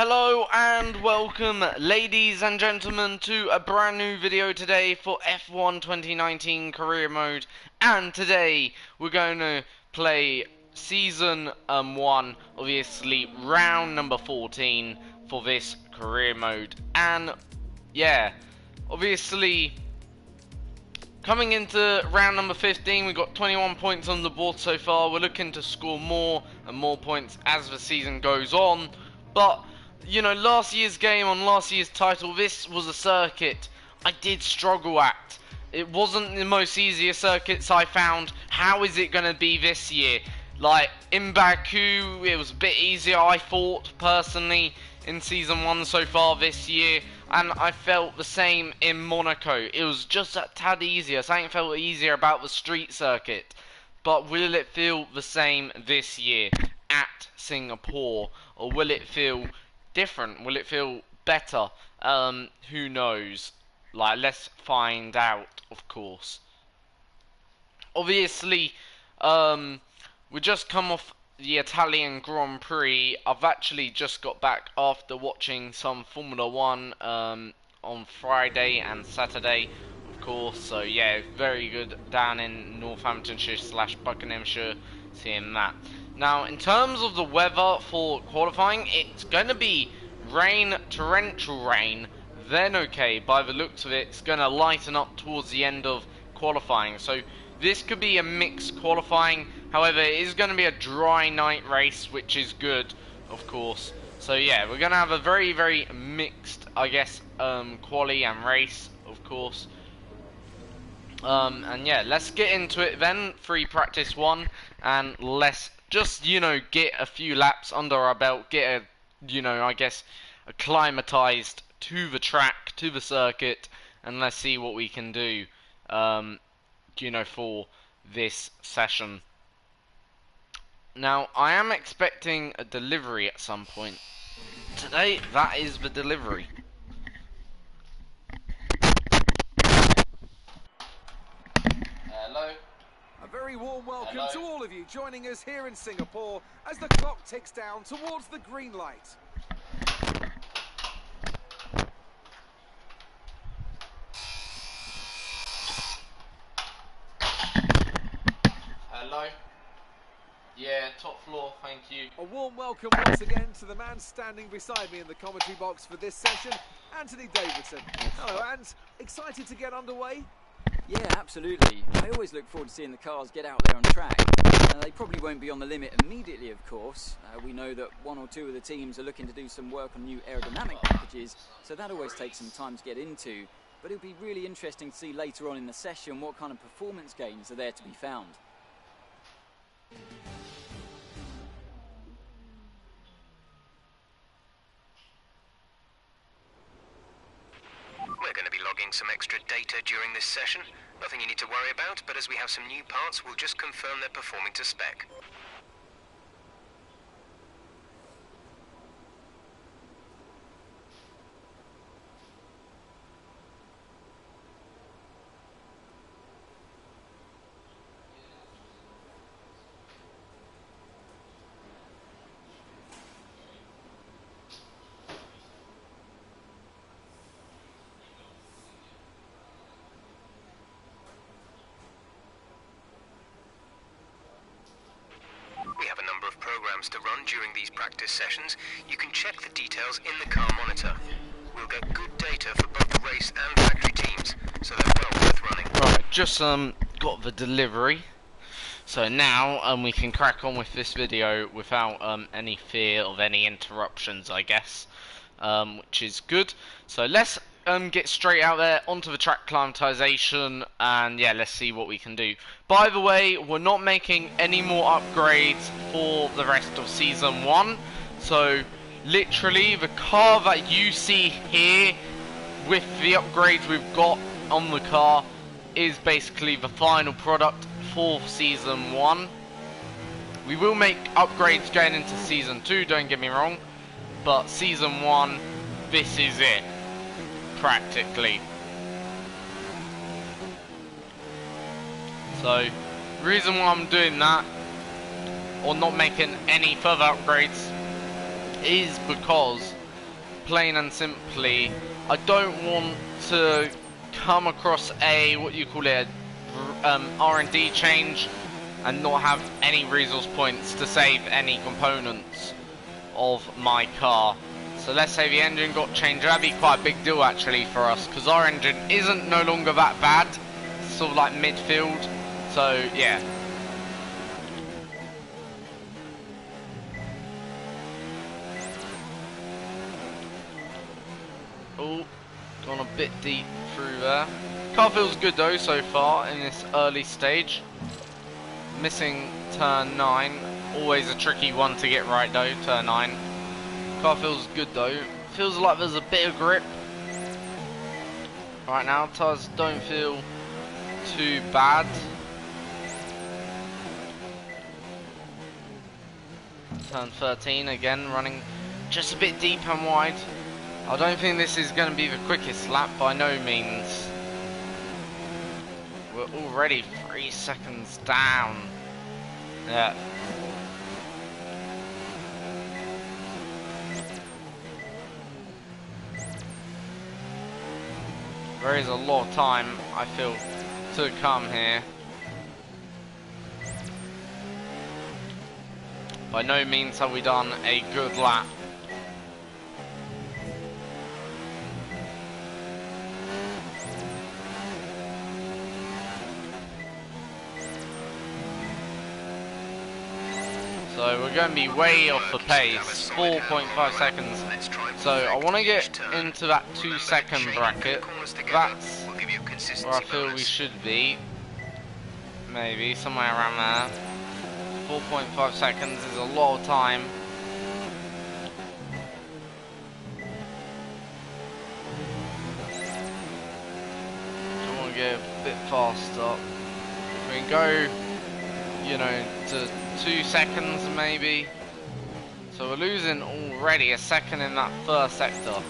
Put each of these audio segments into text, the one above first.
Hello and welcome, ladies and gentlemen, to a brand new video today for F1 2019 career mode. And today we're going to play season 1, obviously round number 14 for this career mode. And yeah, obviously coming into round number 15, we've got 21 points on the board so far. We're looking to score more and more points as the season goes on. But, you know, last year's game on last year's title, this was a circuit I did struggle at. It wasn't the most easiest circuits I found. How is it going to be this year? Like, in Baku, it was a bit easier, I thought, personally, in Season 1 so far this year. And I felt the same in Monaco. It was just a tad easier. Something felt easier about the street circuit. But will it feel the same this year at Singapore? Or will it feel different? Will it feel better? Who knows? Like, let's find out, of course. Obviously, we just come off the Italian Grand Prix. I've actually just got back after watching some Formula 1 on Friday and Saturday, of course. So yeah, very good down in Northamptonshire / Buckinghamshire, seeing that. Now, in terms of the weather for qualifying, it's going to be rain, torrential rain. Then okay, by the looks of it, it's going to lighten up towards the end of qualifying. So this could be a mixed qualifying. However, it is going to be a dry night race, which is good, of course. So yeah, we're going to have a very, very mixed, I guess, quali and race, of course. And yeah, let's get into it then. Free practice 1, and let's just, you know, get a few laps under our belt, get a, you know, I guess, acclimatized to the track, to the circuit, and let's see what we can do, you know, for this session. Now, I am expecting a delivery at some point today. That is the delivery. Hello. A very warm welcome Hello. to all of you joining us here in Singapore as the clock ticks down towards the green light. Hello. Yeah, top floor, thank you. A warm welcome once again to the man standing beside me in the commentary box for this session, Anthony Davidson. Hello, Ant. Excited to get underway? Yeah, absolutely. I always look forward to seeing the cars get out there on track. They probably won't be on the limit immediately, of course. We know that one or two of the teams are looking to do some work on new aerodynamic packages, so that always takes some time to get into. But it'll be really interesting to see later on in the session what kind of performance gains are there to be found. We're going to be logging some extra data during this session. Nothing you need to worry about, but as we have some new parts, we'll just confirm they're performing to spec. We have a number of programs to run during these practice sessions. You can check the details in the car monitor. We'll get good data for both the race and factory teams, so they're well worth running. Right, just got the delivery. So now we can crack on with this video without any fear of any interruptions, I guess, which is good. So let's get straight out there onto the track climatization, and yeah, let's see what we can do. By the way, we're not making any more upgrades for the rest of season 1. So literally the car that you see here with the upgrades we've got on the car is basically the final product for season 1. We will make upgrades going into season 2, don't get me wrong, but season 1, this is it, practically. So, the reason why I'm doing that, or not making any further upgrades, is because plain and simply, I don't want to come across a, what you call it, R&D change and not have any resource points to save any components of my car. So let's say the engine got changed. That'd be quite a big deal actually for us, because our engine isn't no longer that bad. It's sort of like midfield. So yeah. Oh, gone a bit deep through there. Car feels good though so far in this early stage. Missing turn 9. Always a tricky one to get right though, turn 9. Car feels good though. Feels like there's a bit of grip. Right now, tyres don't feel too bad. Turn 13 again, running just a bit deep and wide. I don't think this is going to be the quickest lap by no means. We're already 3 seconds down. Yeah. There is a lot of time, I feel, to come here. By no means have we done a good lap. So we're going to be way off the pace, 4.5 seconds. So I want to get into that 2-second bracket. That's where I feel we should be. Maybe somewhere around there. 4.5 seconds is a lot of time. I want to go a bit faster. We can go, you know, to 2 seconds maybe. So we're losing already a second in that first sector.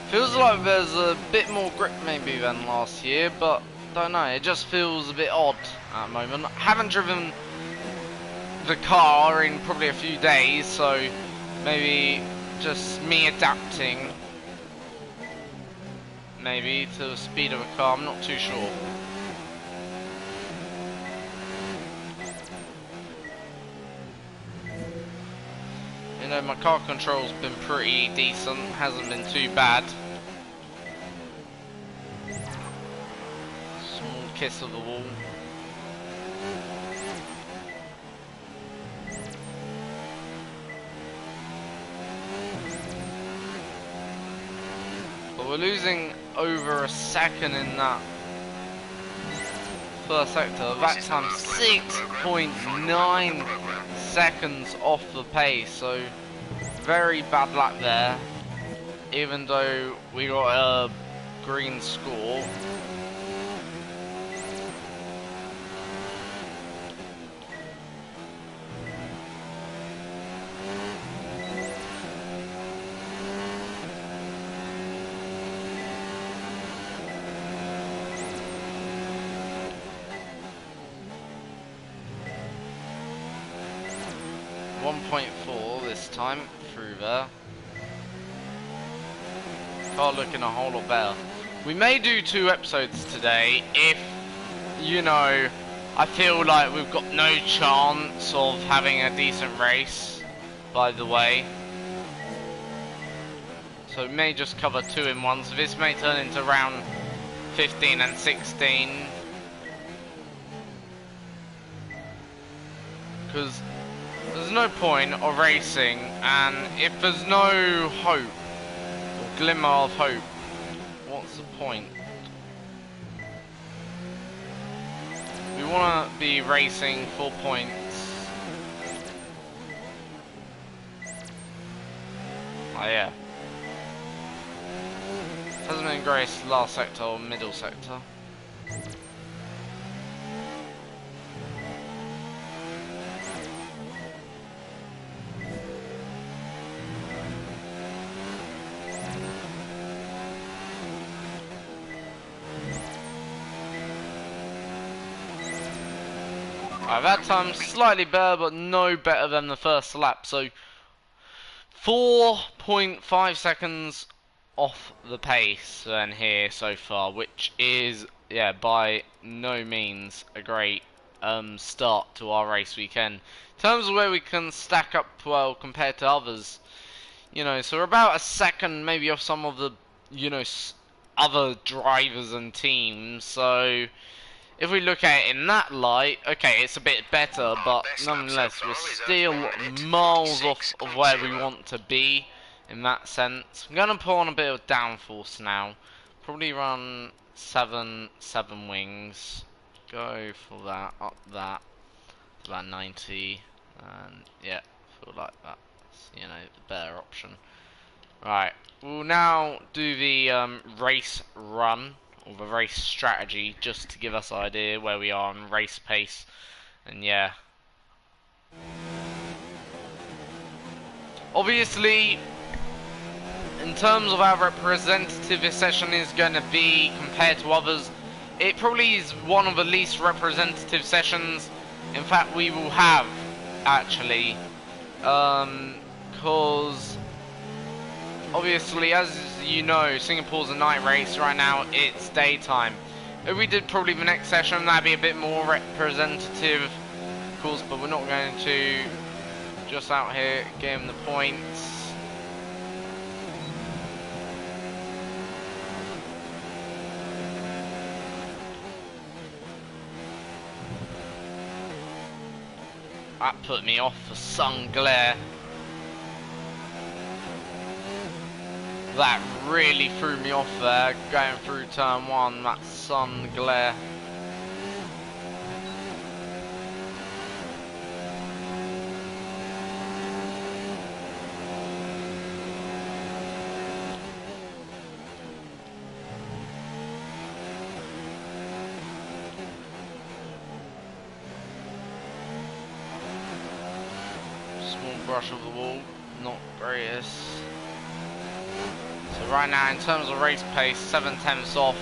Feels like there's a bit more grip maybe than last year, but don't know, it just feels a bit odd at the moment. I haven't driven the car in probably a few days, so maybe just me adapting maybe to the speed of a car, I'm not too sure. You know, my car control's been pretty decent, hasn't been too bad. Small kiss of the wall. But we're losing over a second in that first sector. That time 6.9 seconds off the pace, so very bad lap there, even though we got a green score. .4 this time through there. Car looking a whole lot better. We may do 2 episodes today if, you know, I feel like we've got no chance of having a decent race, by the way. So we may just cover 2 in one. So this may turn into round 15 and 16. Because there's no point of racing, and if there's no hope, or glimmer of hope, what's the point? We want to be racing for points. Oh yeah. Hasn't been great last sector or middle sector. That time slightly better, but no better than the first lap. So 4.5 seconds off the pace then here so far, which is, yeah, by no means a great start to our race weekend. In terms of where we can stack up well compared to others, you know, so we're about a second maybe off some of the, you know, other drivers and teams. So if we look at it in that light, okay, it's a bit better, but nonetheless, we're still miles off of where we want to be in that sense. I'm going to put on a bit of downforce now. Probably run 7 wings. Go for that, up that, to about 90. And yeah, feel like that's, you know, the better option. Right, we'll now do the race run, or the race strategy, just to give us an idea where we are on race pace. And yeah, obviously, in terms of how representative this session is going to be compared to others, it probably is one of the least representative sessions, in fact, we will have, actually, because obviously, as you know, Singapore's a night race. Right now, it's daytime. If we did probably the next session, that'd be a bit more representative, of course, but we're not going to. Just out here, getting the points. That put me off for sun glare. That really threw me off there, going through turn 1, that sun glare. Small brush of the wall, not greatest. So right now, in terms of race pace, 7/10 off.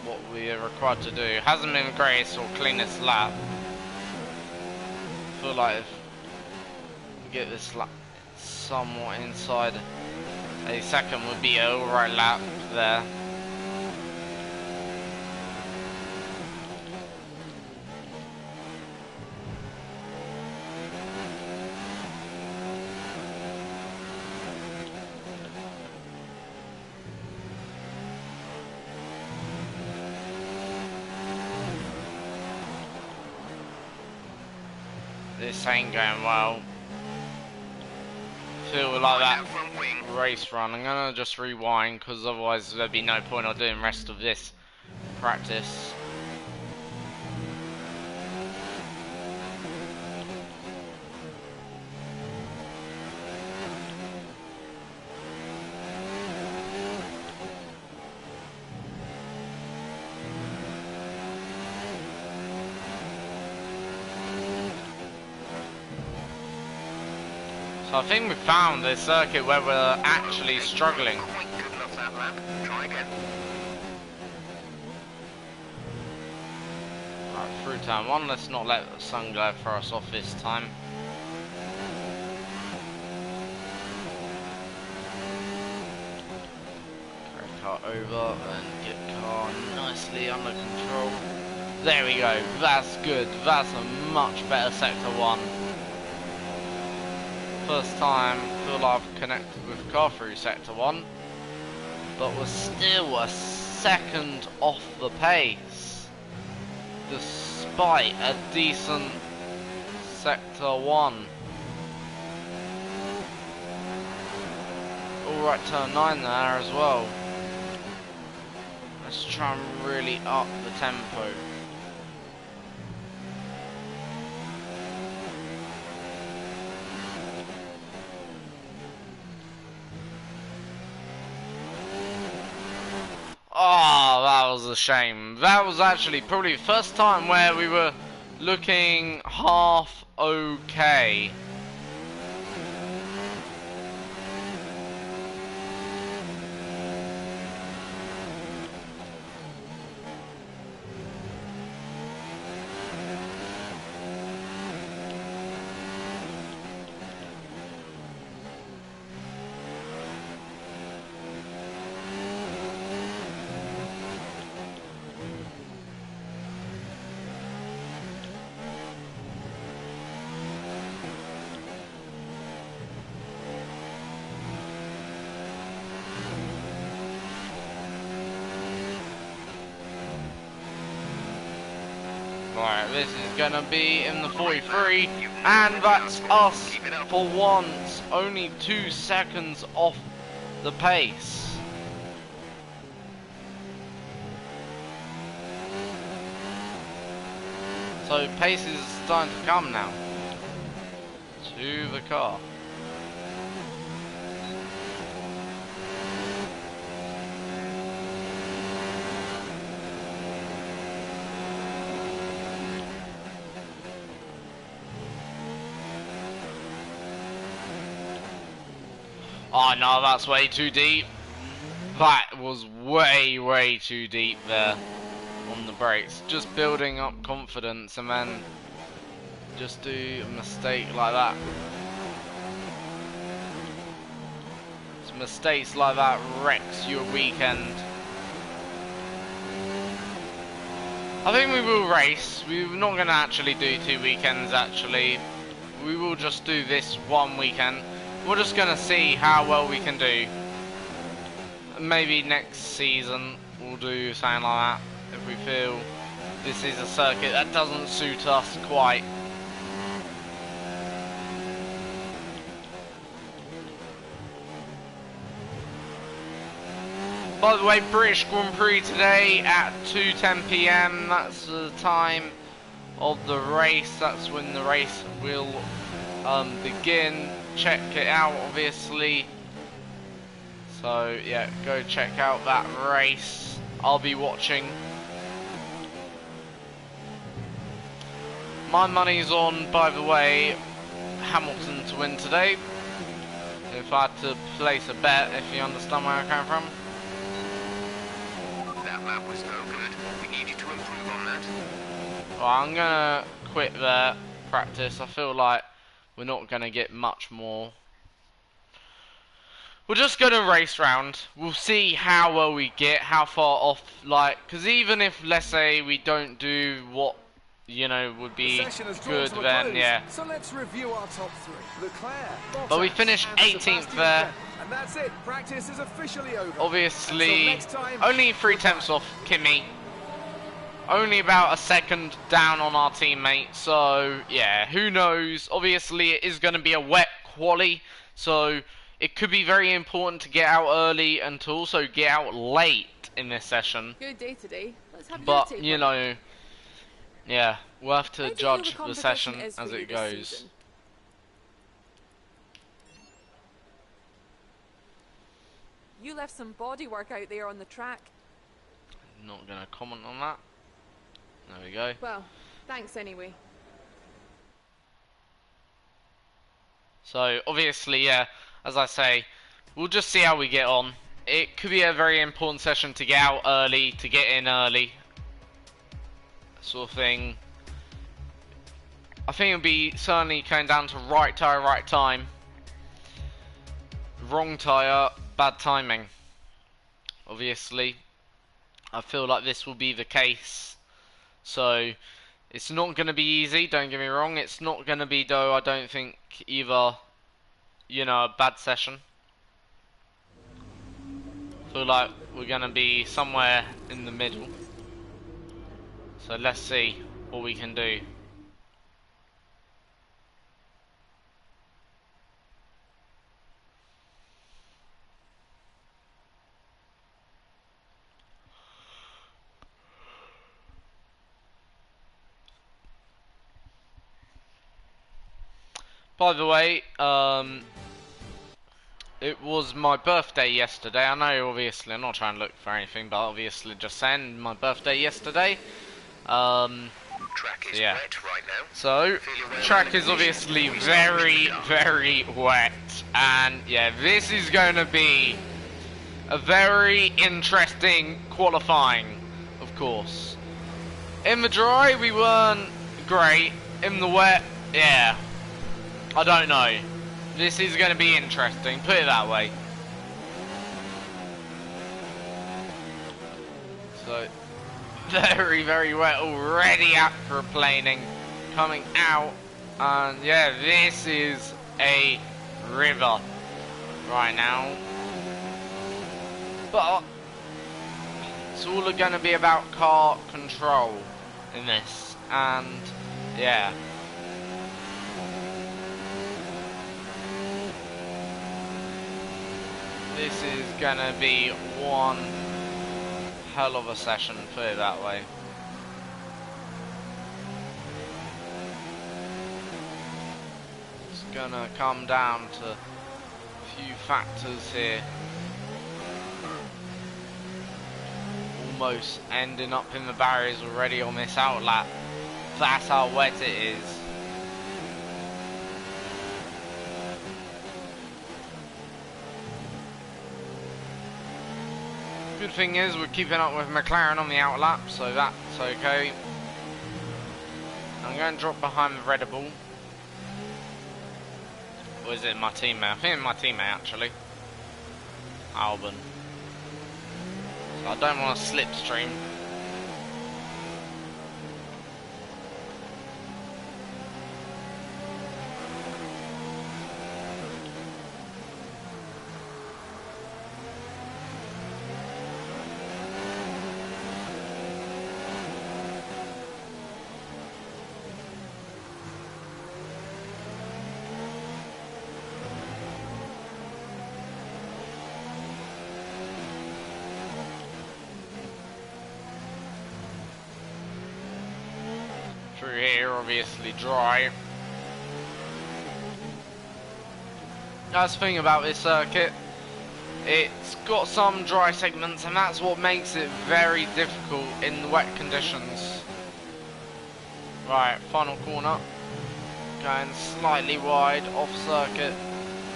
What we are required to do. Hasn't been the greatest or cleanest lap. I feel like if we get this lap somewhat inside a second would be an alright lap there. This ain't going well. Feel like that race run. I'm gonna just rewind because otherwise there'd be no point of doing the rest of this practice. So I think we found the circuit where we're actually struggling. Right, through turn 1, let's not let the sun glare throw us off this time. Carry car over and get car nicely under control. There we go, that's good, that's a much better sector 1. First time feel like I've connected with the car through sector 1, but we're still a second off the pace despite a decent sector 1. Alright, turn 9 there as well. Let's try and really up the tempo. Oh, that was a shame. That was actually probably the first time where we were looking half okay. Right, this is gonna be in the 43, and that's us for once, only 2 seconds off the pace. So pace is starting to come now to the car. Oh no, that's way too deep. That was way too deep there on the brakes. Just building up confidence and then just do a mistake like that. So mistakes like that wrecks your weekend. I think we will race. We're not going to actually do 2 weekends actually. We will just do this 1 weekend. We're just going to see how well we can do. Maybe next season we'll do something like that if we feel this is a circuit that doesn't suit us quite. By the way, British Grand Prix today at 2:10 PM. That's the time of the race. That's when the race will begin. Check it out, obviously. So yeah, go check out that race. I'll be watching. My money's on, by the way, Hamilton to win today. If I had to place a bet, if you understand where I come from. That lap was no good. We need you to improve on that. Well, I'm gonna quit there, practice. I feel like we're not gonna get much more. We're just gonna race round. We'll see how well we get, how far off, like, because even if, let's say, we don't do what, you know, would be good, then yeah. So let's review our top 3. Leclerc, But we Bottas, finished and 18th Sebastian there. Vettel. And that's it. Practice is officially over. Obviously, Until next time, only 3 tenths off Kimi. Only about a second down on our teammate. So yeah, who knows? Obviously, it is going to be a wet quali, so it could be very important to get out early and to also get out late in this session. Good day today. Let's have your But, take you on it. know, yeah, we'll have How to do you feel judge the competition session is for as you it this goes. season? You left some body work out there on the track. Not going to comment on that. There we go. Well, thanks anyway. So, obviously, yeah, as I say, we'll just see how we get on. It could be a very important session to get out early, to get in early. Sort of thing. I think it'll be certainly coming down to right tyre, right time. Wrong tyre, bad timing. Obviously, I feel like this will be the case. So, it's not going to be easy, don't get me wrong. It's not going to be, though, I don't think, either, you know, a bad session. I feel like we're going to be somewhere in the middle. So, let's see what we can do. By the way, it was my birthday yesterday. I know, obviously, I'm not trying to look for anything, but obviously just saying, my birthday yesterday. Track is Yeah. wet right now. So, track is obviously very, very wet. And, yeah, this is going to be a very interesting qualifying, of course. In the dry, we weren't great. In the wet, yeah. I don't know. This is going to be interesting, put it that way. So, very, very wet already. Aquaplaning coming out. And yeah, this is a river right now. But it's all going to be about car control in this. and yeah. This is gonna be one hell of a session, put it that way. It's gonna come down to a few factors here. Almost ending up in the barriers already on this outlap. That's how wet it is. Good thing is we're keeping up with McLaren on the outlap, so that's okay. I'm going to drop behind the Red Bull. Or is it my teammate? I think it's my teammate actually. Albon. So I don't want to slipstream. Through here, obviously dry. That's the thing about this circuit. It's got some dry segments, and that's what makes it very difficult in wet conditions. Right, final corner. Going slightly wide, off circuit,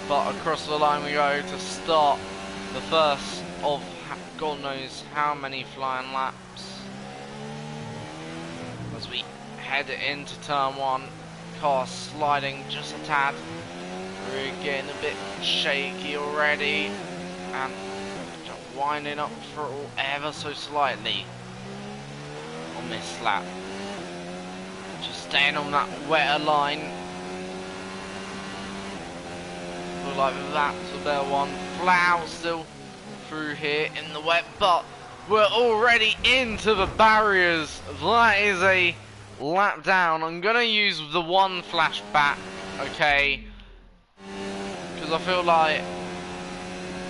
but across the line we go to start the first of God knows how many flying laps. As we head into turn one, car sliding just a tad. We're getting a bit shaky already, and just winding up throttle ever so slightly on this lap. Just staying on that wetter line. Feel like that's a better one. Flat out still through here in the wet, but we're already into the barriers. That is a lap down. I'm gonna use the one flashback, okay, because I feel like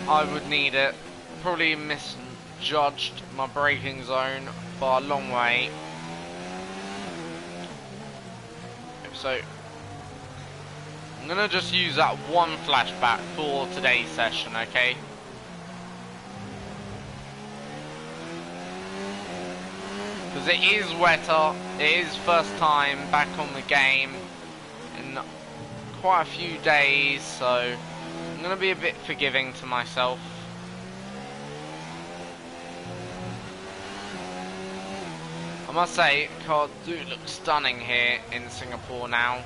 I would need it. Probably misjudged my braking zone by a long way, so I'm gonna just use that one flashback for today's session, okay? Because it is wetter, it is first time back on the game in quite a few days, so I'm going to be a bit forgiving to myself. I must say, cars do look stunning here in Singapore now.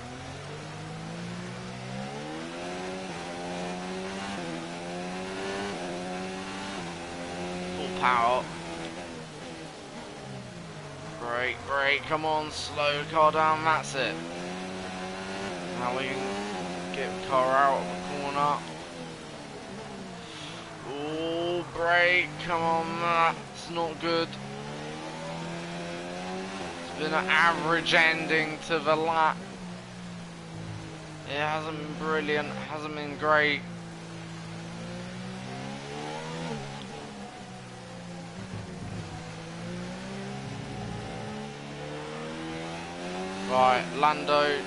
Full power. Brake, come on, slow the car down, that's it. Now we can get the car out of the corner. Oh, brake, come on, that's not good. It's been an average ending to the lap. It hasn't been brilliant, hasn't been great. Right, Lando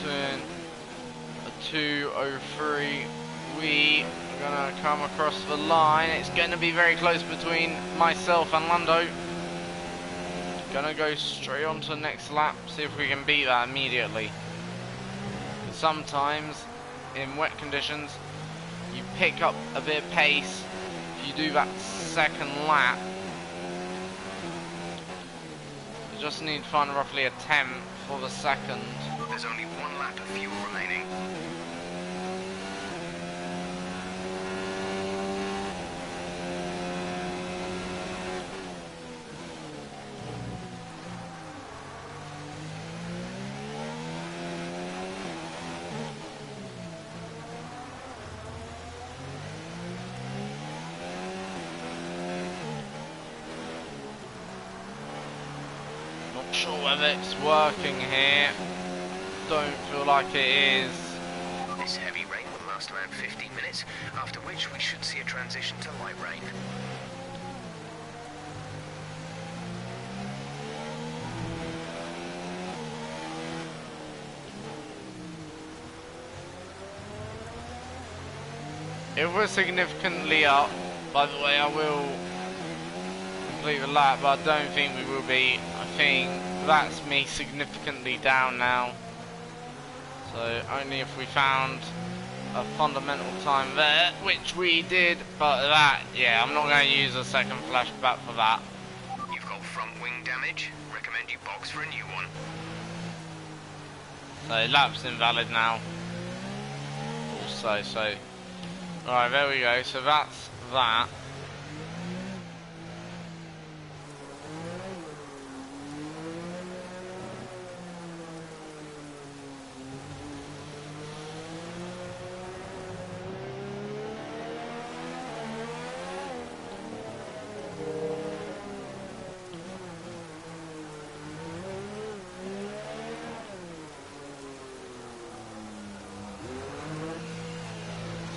doing a 2:03. We are gonna come across the line. It's gonna be very close between myself and Lando. Gonna go straight on to the next lap, see if we can beat that immediately. Sometimes in wet conditions you pick up a bit of pace if you do that second lap. You just need to find roughly a 10th for the second. There's only one lap of fuel remaining. sure whether it's working here. Don't feel like it is. This heavy rain will last around 15 minutes, after which we should see a transition to light rain. If we're significantly up, by the way, I will complete the lap, but I don't think we will be. I think that's me significantly down now. So only if we found a fundamental time there, which we did, but that, yeah, I'm not going to use a second flashback for that. You've got front wing damage. Recommend you box for a new one. So lap's invalid now. Also, so right, there we go. So that's that.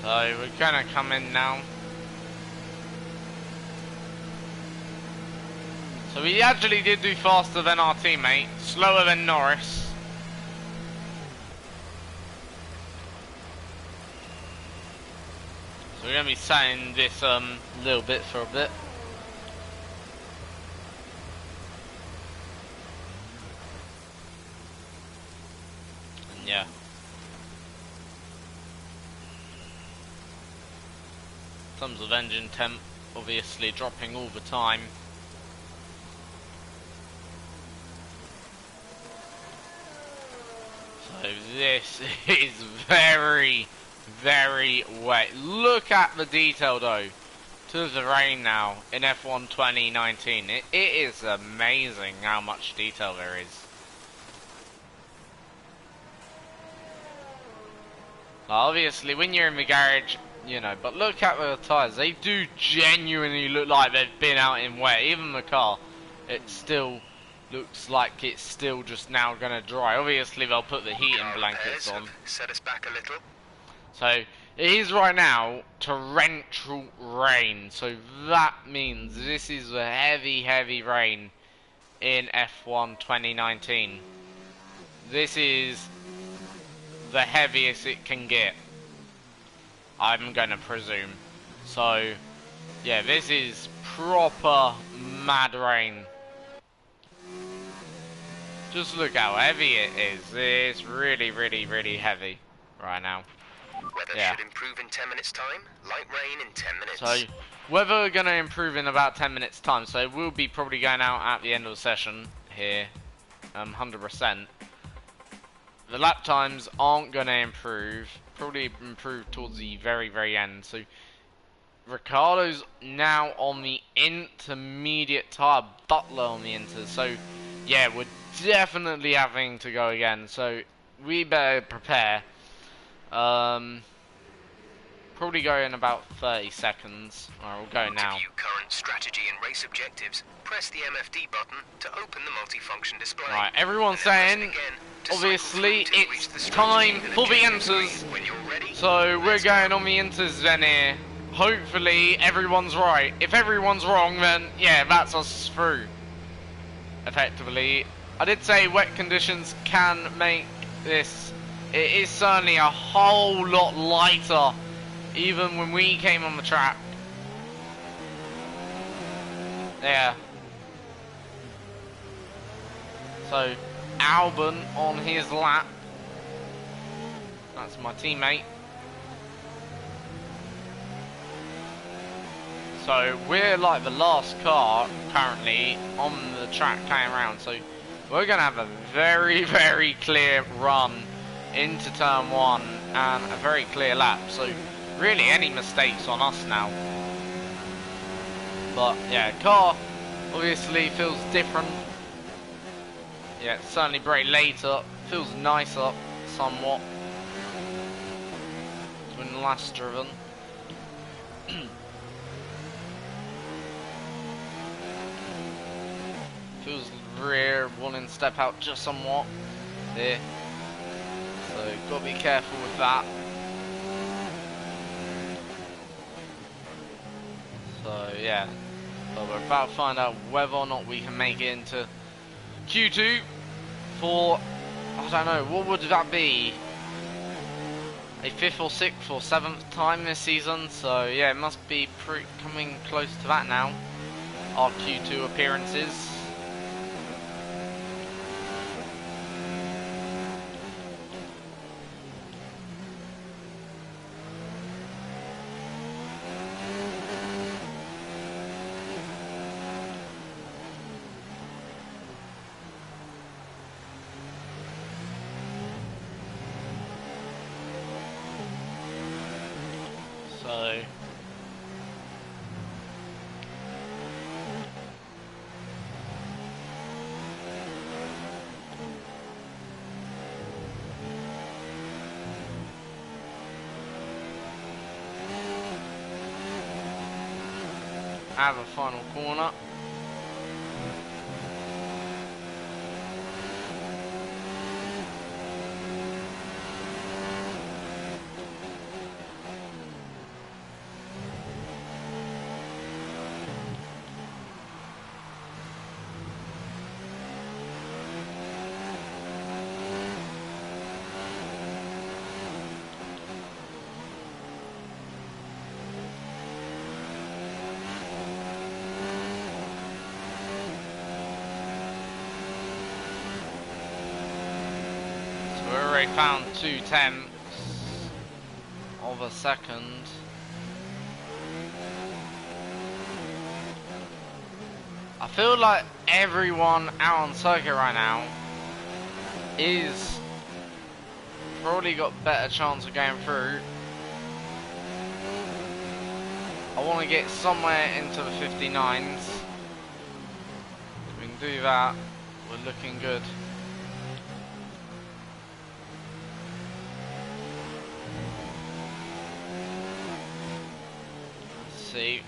So we're gonna come in now. So we actually did do faster than our teammate, slower than Norris. So we're gonna be setting this little bit for a bit. And yeah. In terms of engine temp, obviously dropping all the time. So this is very, very wet. Look at the detail though to the rain now in F1 2019. It is amazing how much detail there is. Obviously when you're in the garage, you know, but look at the tyres. They do genuinely look like they've been out in wet. Even the car, it still looks like it's still just now going to dry. Obviously they'll put the heating blankets on. Set us back a little. So it is right now torrential rain. So that means this is a heavy, heavy rain in F1 2019. This is the heaviest it can get, I'm gonna presume. So yeah, this is proper mad rain. Just look how heavy it is. It's really, really, really heavy right now. Weather should improve in 10 minutes time. Light rain in 10 minutes. So weather gonna improve in about 10 minutes time. So we'll be probably going out at the end of the session here, 100%. The lap times aren't gonna improve. Probably improve towards the very, very end. So Ricardo's now on the intermediate tyre, Butler on the inter. So yeah, we're definitely having to go again. So we better prepare. Probably go in about 30 seconds. Alright, we'll go now. To view current strategy and race objectives, press the MFD button to open the multifunction display. Right, everyone's saying, obviously, it's time for the enters. So we're going on the enters then here. Hopefully everyone's right. If everyone's wrong, then yeah, that's us through. Effectively. I did say wet conditions can make this. It is certainly a whole lot lighter even when we came on the track. Yeah. So Albon on his lap. That's my teammate. So we're like the last car currently on the track playing around. So we're going to have a very, very clear run into turn one and a very clear lap. So really any mistakes on us now. But yeah, car obviously feels different. Yeah, it's certainly very later. Feels nicer somewhat when last driven. Feels rear warning step out just somewhat here. So gotta be careful with that. So yeah, but we're about to find out whether or not we can make it into Q2 for, I don't know, what would that be? A 5th or 6th or 7th time this season, so yeah, it must be coming close to that now, our Q2 appearances. So have a final corner. So we're already found 2/10 of a second. I feel like everyone out on circuit right now is probably got better chance of going through. I want to get somewhere into the 59s. If we can do that, we're looking good. Let's see.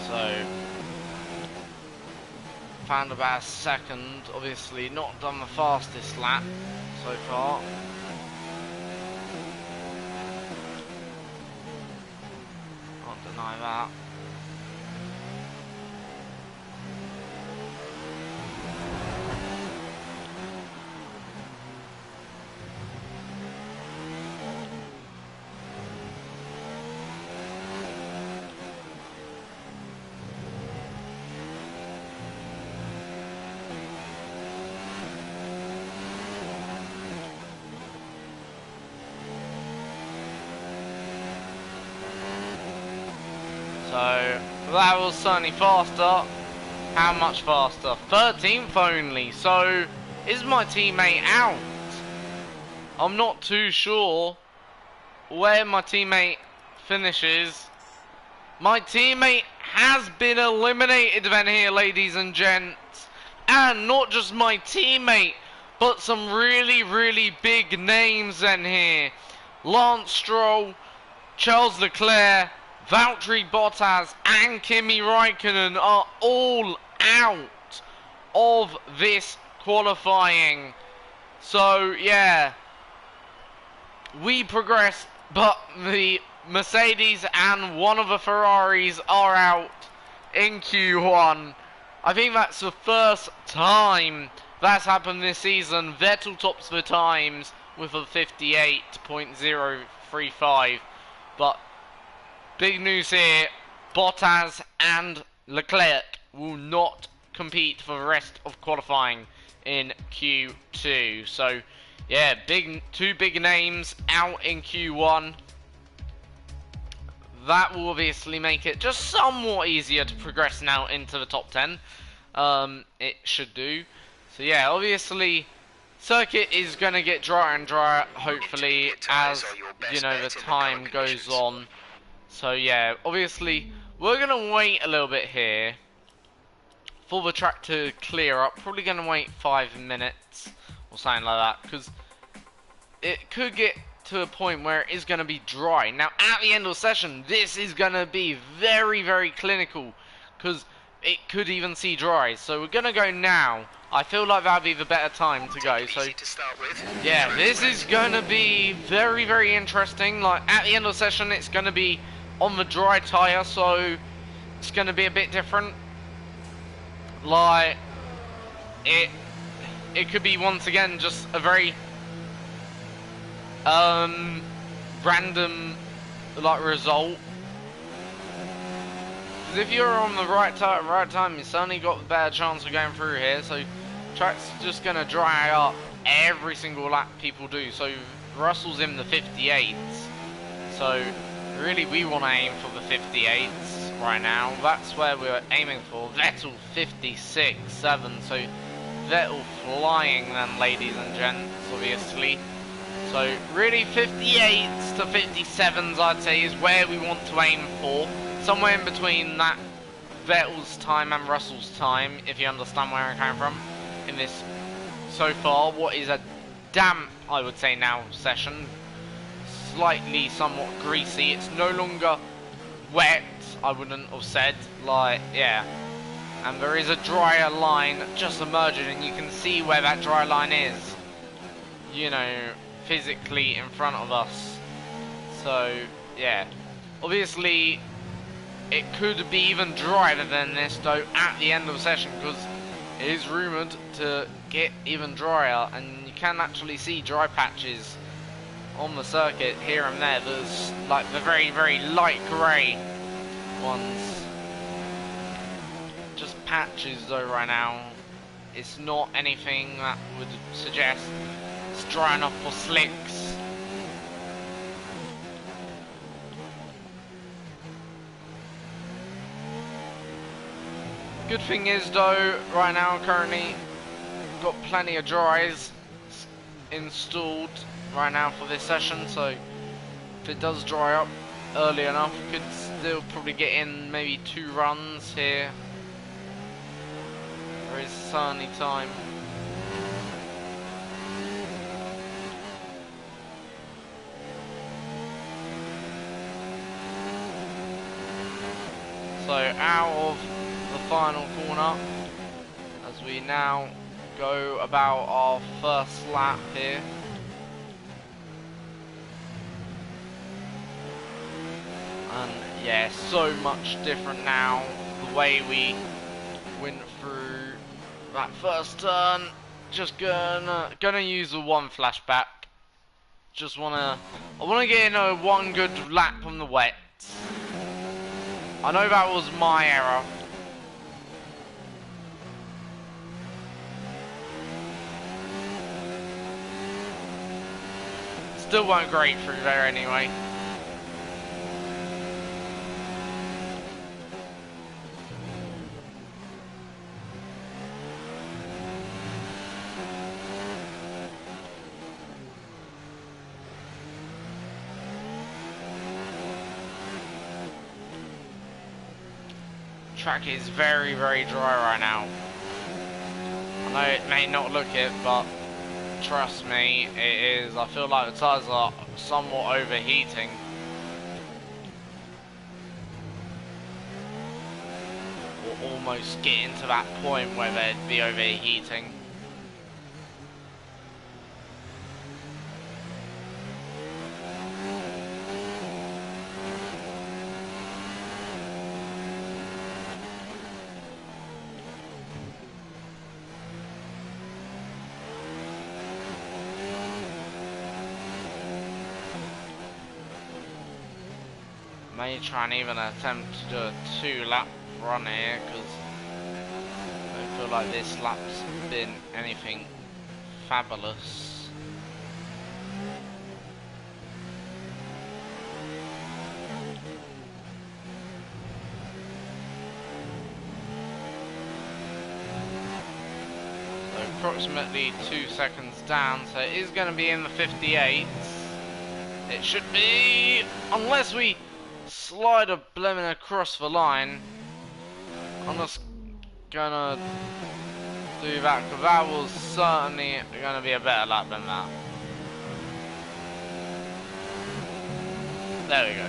So, found about a second. Obviously, not done the fastest lap so far. Can't deny that. So that was certainly faster. How much faster? 13th only. So is my teammate out? I'm not too sure where my teammate finishes. My teammate has been eliminated then here, ladies and gents. And not just my teammate, but some really big names then here. Lance Stroll, Charles Leclerc, Valtteri Bottas and Kimi Raikkonen are all out of this qualifying. So yeah, we progressed, but the Mercedes and one of the Ferraris are out in Q1. I think that's the first time that's happened this season. Vettel tops the times with a 58.035, but big news here, Bottas and Leclerc will not compete for the rest of qualifying in Q2. So, yeah, two big names out in Q1. That will obviously make it just somewhat easier to progress now into the top 10. It should do. So, yeah, obviously, circuit is going to get drier and drier, hopefully, as, you know, the time goes on. So yeah, obviously we're gonna wait a little bit here for the track to clear up. Probably gonna wait 5 minutes or something like that, because it could get to a point where it is going to be dry. Now, at the end of the session, this is going to be very, very clinical, because it could even see dry. So we're going to go now. I feel like that'd be the better time to go. So Easy to start with. yeah, this is going to be very, very interesting. Like, at the end of the session, it's going to be on the dry tyre, so it's going to be a bit different. Like, it could be, once again, just a very random, like, result. Because if you're on the right tyre at the right time, you certainly got a better chance of going through here. So track's just going to dry up every single lap people do. So Russell's in the 58s. So really we want to aim for the 58s right now. That's where we're aiming for. Vettel 56, 7. So Vettel flying then, ladies and gents, obviously. So really 58s to 57s, I'd say, is where we want to aim for. Somewhere in between that Vettel's time and Russell's time, if you understand where I'm coming from. In this, so far, what is a damp, I would say now, session. Slightly, somewhat greasy. It's no longer wet, I wouldn't have said. Like, yeah. And there is a drier line just emerging, and you can see where that dry line is. You know, physically in front of us. So, yeah. Obviously, it could be even drier than this, though, at the end of the session, because it is rumoured to get even drier, and you can actually see dry patches on the circuit here and there. There's like the very, very light grey ones. Just patches though right now. It's not anything that would suggest it's dry enough for slicks. Good thing is though, right now currently got plenty of dries installed right now for this session, so if it does dry up early enough, we could still probably get in maybe 2 runs here. There is certainly time. So out of the final corner, as we now go about our first lap here. And yeah, so much different now, the way we went through that first turn. Just gonna use the one flashback. Just I wanna get in one good lap on the wet. I know that was my error. Still weren't great through there anyway. Track is very, very dry right now. I know it may not look it, but trust me, it is. I feel like the tyres are somewhat overheating. Or almost getting to that point where they'd be overheating. May try and even attempt to do a 2-lap run here, because I don't feel like this lap's been anything fabulous. So approximately 2 seconds down, so it is going to be in the 58s. It should be, unless we slide a blimmin' across the line. I'm just gonna do that, because that was certainly gonna be a better lap than that. There we go.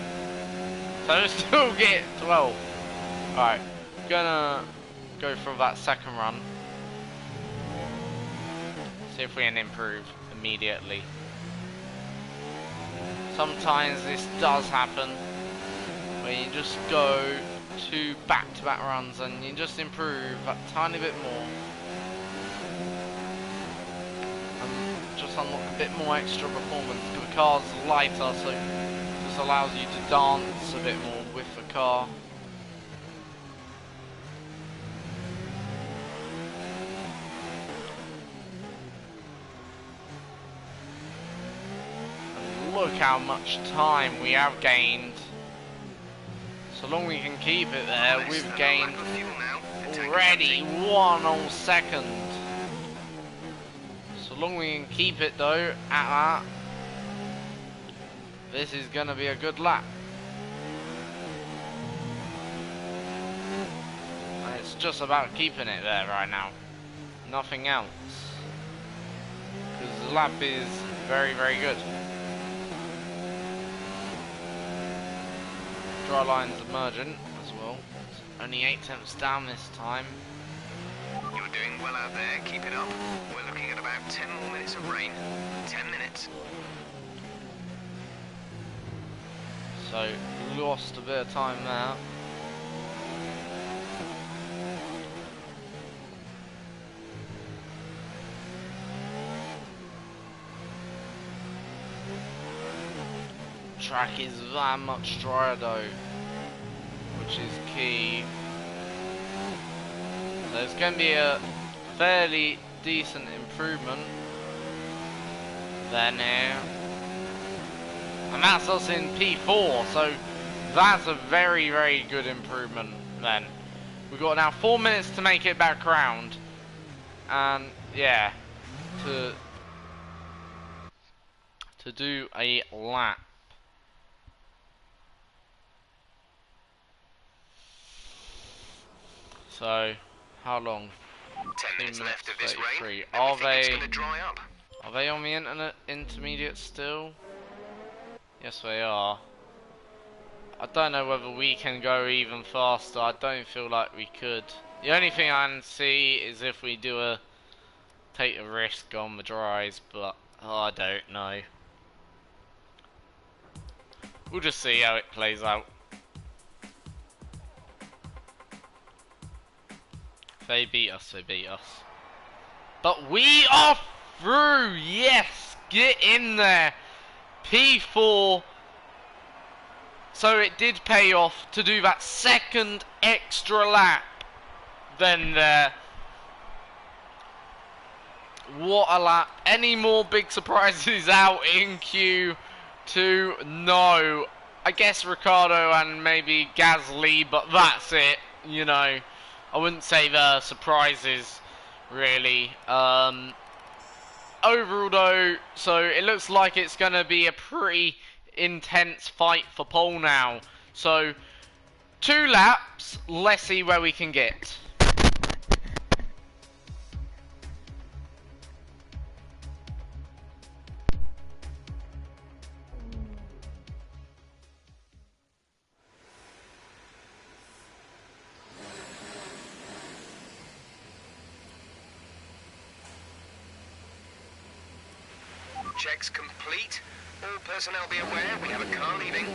So still get 12. Alright, gonna go for that second run. See if we can improve immediately. Sometimes this does happen, where you just go to back-to-back runs and you just improve a tiny bit more. And just unlock a bit more extra performance. The car's lighter, so it just allows you to dance a bit more with the car. Look how much time we have gained. So long we can keep it there, we've gained already 1 whole second. So long we can keep it though, at that, this is gonna be a good lap. And it's just about keeping it there right now. Nothing else. Because the lap is very, very good. Dry line's emergent as well. It's only 8 tenths down this time. You're doing well out there, keep it up. We're looking at about 10 more minutes of rain. 10 minutes. So, lost a bit of time there. Track is that much drier though, which is key. So it's going to be a fairly decent improvement there now. And that's us in P4, so that's a very, very good improvement then. We've got now 4 minutes to make it back round. And yeah, to do a lap. So, how long? 10 minutes left of this rain. Are It's going to dry up. they on the intermediate still? Yes, they are. I don't know whether we can go even faster. I don't feel like we could. The only thing I can see is if we take a risk on the dries, but I don't know. We'll just see how it plays out. If they beat us, they beat us. But we are through! Yes! Get in there! P4. So it did pay off to do that second extra lap. Then there. What a lap. Any more big surprises out in Q2? No. I guess Ricardo and maybe Gasly, but that's it. You know. I wouldn't say the surprises, really. Overall, though, so it looks like it's going to be a pretty intense fight for pole now. So, 2 laps, let's see where we can get. Checks complete. All personnel be aware, we have a car leaving.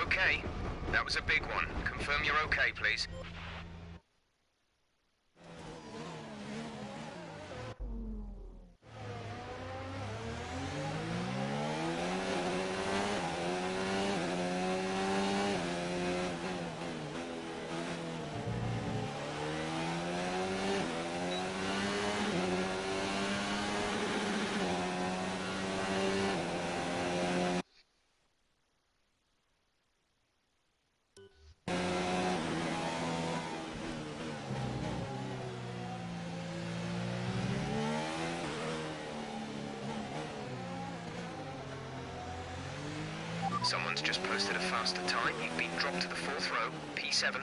Okay. That was a big one. Confirm you're okay, please. Someone's just posted a faster time. You've been dropped to the 4th row, P7.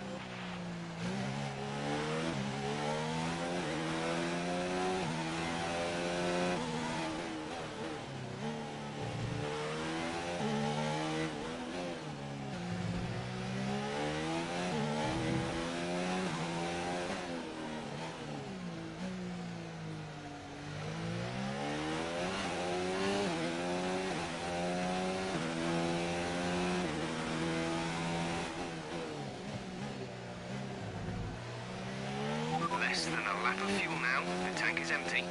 Less than a lap of fuel now. The tank is empty.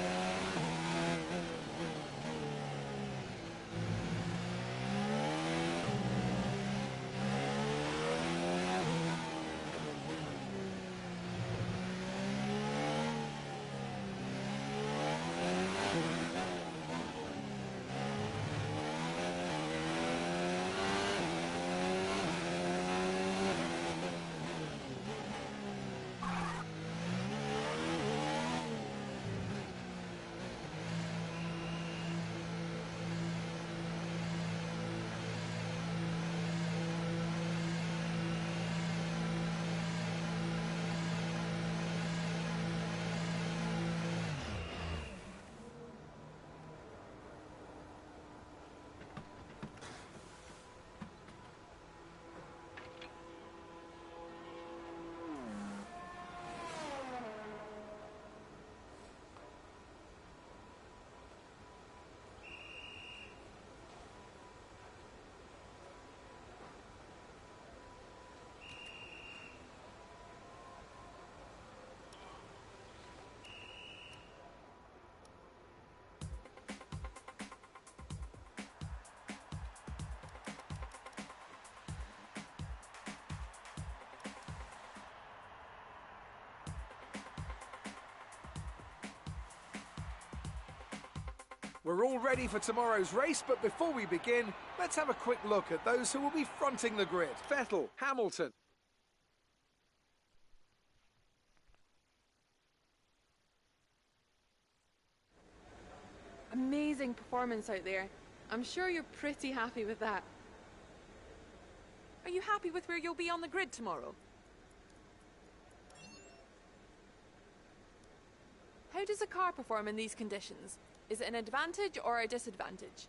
We're all ready for tomorrow's race, but before we begin, let's have a quick look at those who will be fronting the grid. Vettel, Hamilton. Amazing performance out there. I'm sure you're pretty happy with that. Are you happy with where you'll be on the grid tomorrow? How does a car perform in these conditions? Is it an advantage or a disadvantage?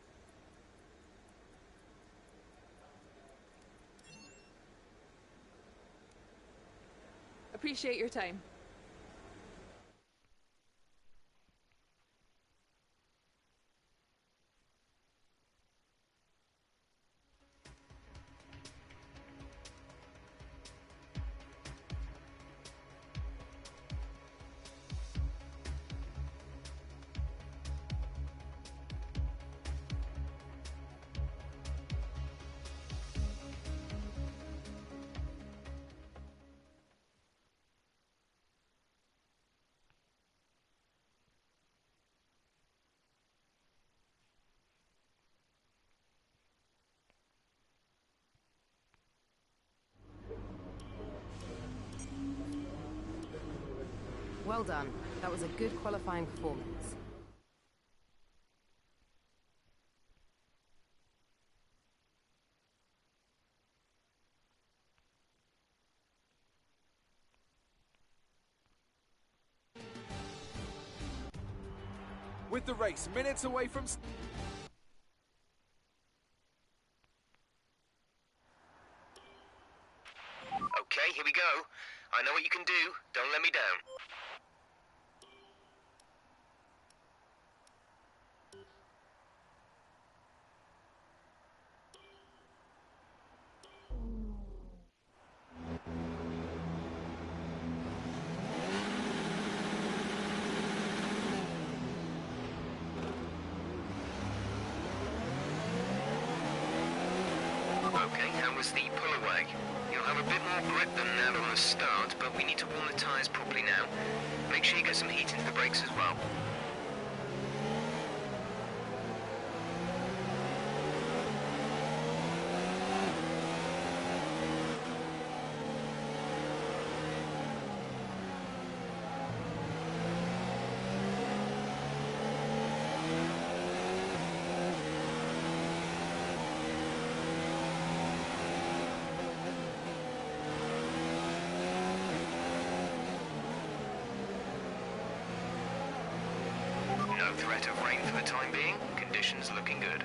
Appreciate your time. Well done. That was a good qualifying performance. With the race minutes away from... Okay, here we go. I know what you can do. Don't let me down. Okay, how was the pull away? You'll have a bit more grip than that on the start, but we need to warm the tyres properly now. Make sure you get some heat into the brakes as well. No threat of rain for the time being. Conditions looking good.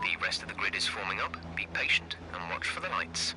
The rest of the grid is forming up. Be patient and watch for the lights.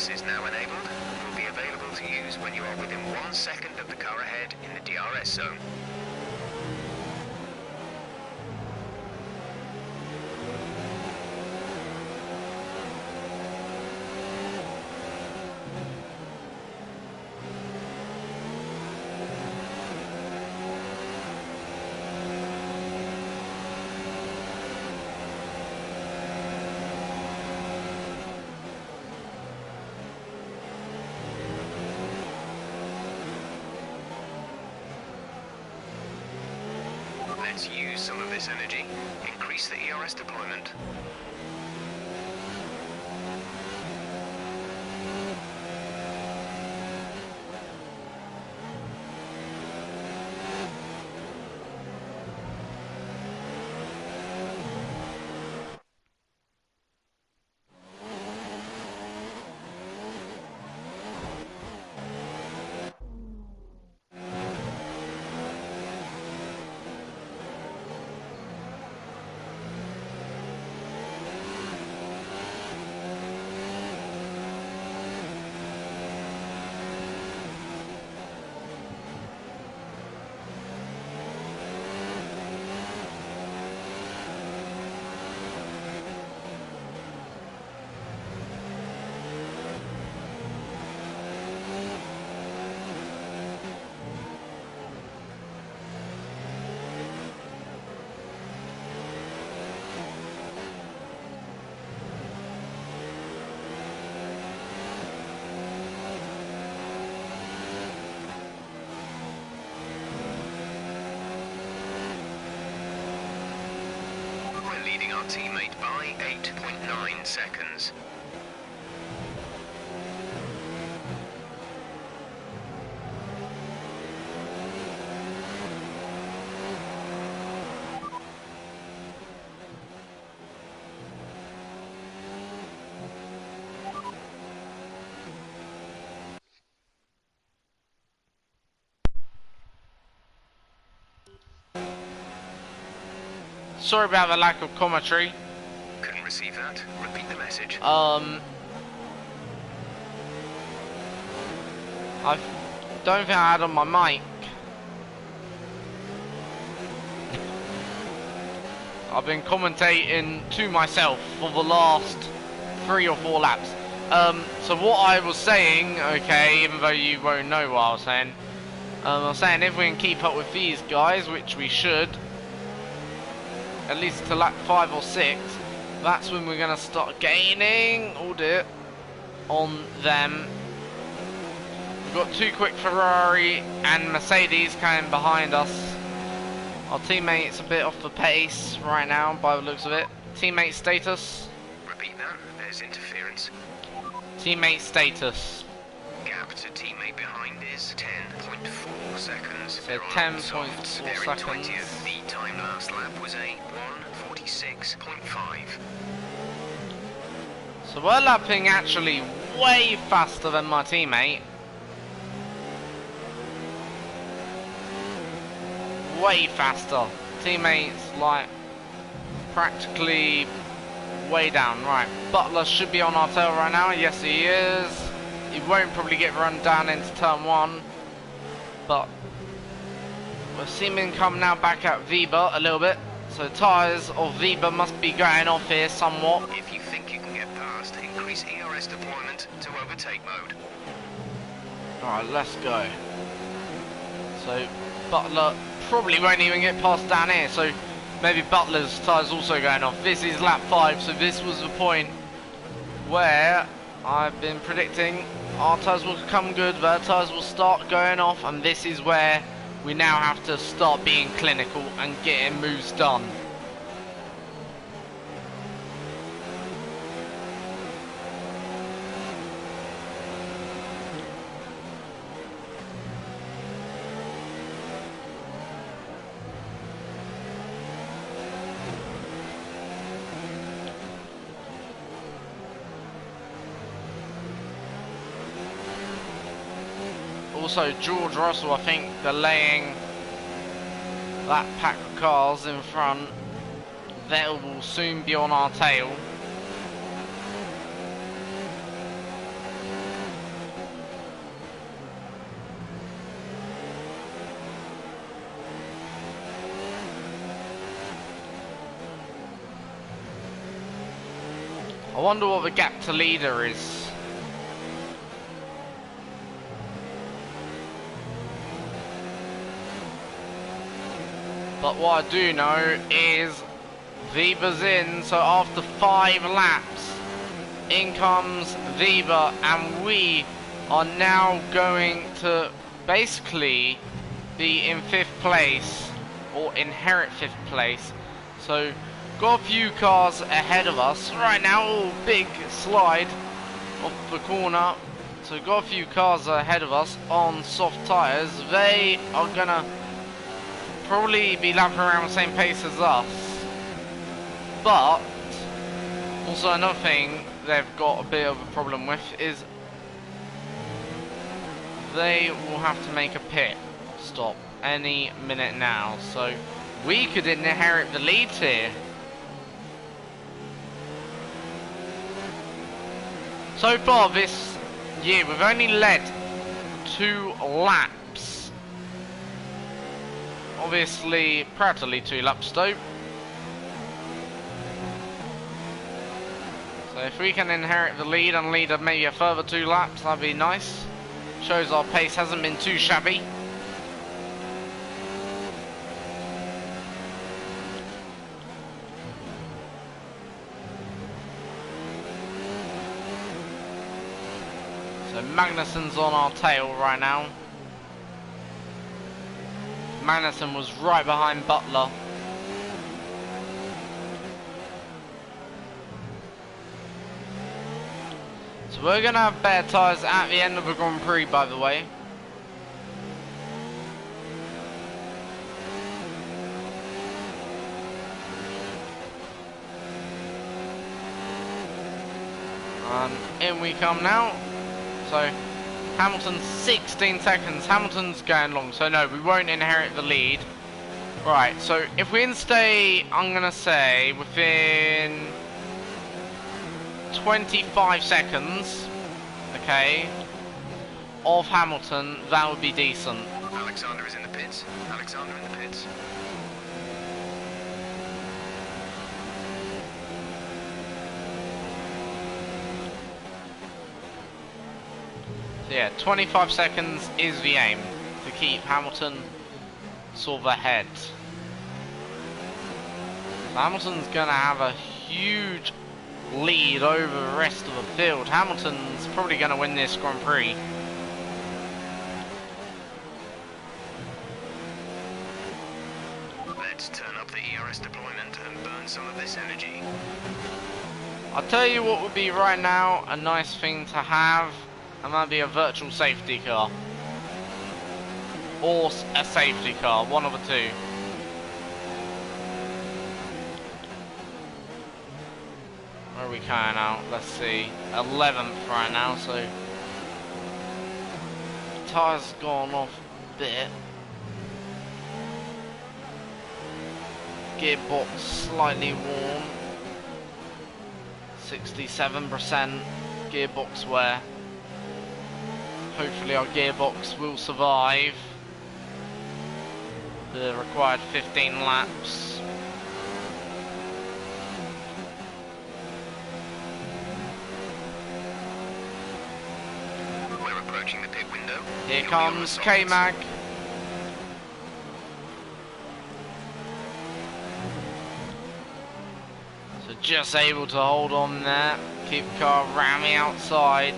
DRS is now enabled and will be available to use when you are within 1 second of the car ahead in the DRS zone. Let's use some of this energy. Increase the ERS deployment. Leading our teammate by 8.9 seconds. Sorry about the lack of commentary. Couldn't receive that. Repeat the message. I don't think I had on my mic. I've been commentating to myself for the last 3 or 4 laps. So what I was saying, okay, even though you won't know what I was saying, I was saying if we can keep up with these guys, which we should, at least to lap 5 or 6, that's when we're going to start gaining, on them. We've got 2 quick Ferrari and Mercedes coming behind us. Our teammate's a bit off the pace right now by the looks of it. Teammate status. Repeat that. There's interference. Teammate status. Gap to teammate behind is 10.4 seconds. So 10.4 seconds. 20th. The time last lap was a 1:46.5. So we're lapping actually way faster than my teammate. Way faster. Teammates like practically way down. Right, Butler should be on our tail right now. Yes, he is. He won't probably get run down into turn 1, but we're seeming come now back at Weber a little bit. So tyres of Weber must be going off here somewhat. If you think you can get past, increase ERS deployment to overtake mode. Alright, let's go. So Butler probably won't even get past down here, so maybe Butler's tyres also going off. This is lap 5, so this was the point where I've been predicting our tyres will come good, their tyres will start going off, and this is where we now have to start being clinical and getting moves done. Also, George Russell, I think, delaying that pack of cars in front. Vettel will soon be on our tail. I wonder what the gap to leader is. But what I do know is Weber's in, so after 5 laps, in comes Weber, and we are now going to basically be in 5th place, or inherit 5th place. So, got a few cars ahead of us right now. Oh, big slide off the corner. So, got a few cars ahead of us on soft tyres. They are gonna probably be lapping around the same pace as us. But also another thing they've got a bit of a problem with is they will have to make a pit stop any minute now. So we could inherit the lead here. So far this year we've only led 2 laps. Obviously practically 2 laps though. So if we can inherit the lead and lead maybe a further 2 laps, that'd be nice. Shows our pace hasn't been too shabby. So Magnussen's on our tail right now. Magnussen was right behind Butler. So we're going to have better tyres at the end of the Grand Prix, by the way. And in we come now. So Hamilton's 16 seconds. Hamilton's going long, so no, we won't inherit the lead. Right, so if we can stay, I'm going to say, within 25 seconds, okay, of Hamilton, that would be decent. Alexander is in the pits. Alexander in the pits. So yeah, 25 seconds is the aim to keep Hamilton sort of ahead. So Hamilton's gonna have a huge lead over the rest of the field. Hamilton's probably gonna win this Grand Prix. Let's turn up the ERS deployment and burn some of this energy. I'll tell you what would be right now a nice thing to have, and that'd be a virtual safety car. Or a safety car, one of the two. Where are we coming out? Let's see. 11th right now, so tyres gone off a bit. Gearbox slightly worn. 67% gearbox wear. Hopefully our gearbox will survive the required 15 laps. We're approaching the pit window. Here comes K-Mag. So just able to hold on there, keep the car around the outside.